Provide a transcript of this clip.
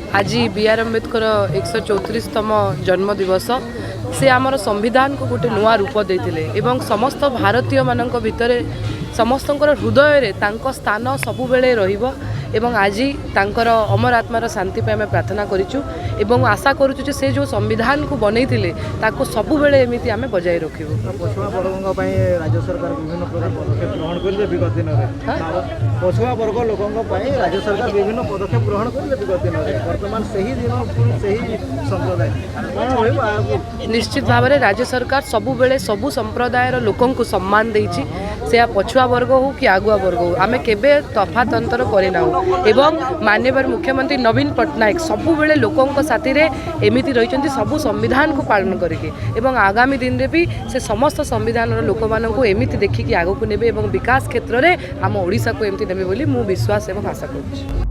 आज B are Ambedkar 134तम जन्मदिवस से आमर संविधान को गोटे नुआ रूप देते एवं समस्त भारतीय मानक भितर समस्त हृदय स्थान सबुबले रहिबो एवं आज तांकर अमर आत्मार शांति पे आम प्रार्थना करूँ एवं आशा करूँ से जो संविधान को बनईले ताको सबुबले एमती आम बजाय रखू। पछुआ वर्गों राज्य सरकार विभिन्न प्रकार पदक्षेप ग्रहण करेंगे विगत दिन में पछुआ वर्ग लोकों राज्य सरकार विभिन्न पदक्षेप ग्रहण करेंगे विगत दिन में वर्तमान सही दिन सही संप्रदाय निश्चित भाव में राज्य सरकार सबुबले सबु संप्रदायर लोकों को सम्मान देछि से पछुआ वर्ग हो कि आगुआ वर्ग हो आम केबे तफात अंतर करना एवं माननीय मुख्यमंत्री नवीन पट्टनायक सबुबले लोकों साथी रे एमिति रही सबु संविधान को पालन करके एवं आगामी दिन में भी से समस्त संविधान लोक मानक एमिति देखिकी आगो को नेबे एवं विकास क्षेत्र में आम ओडिशा को एमती नेबे बोली मु विश्वास एवं आशा करुछि।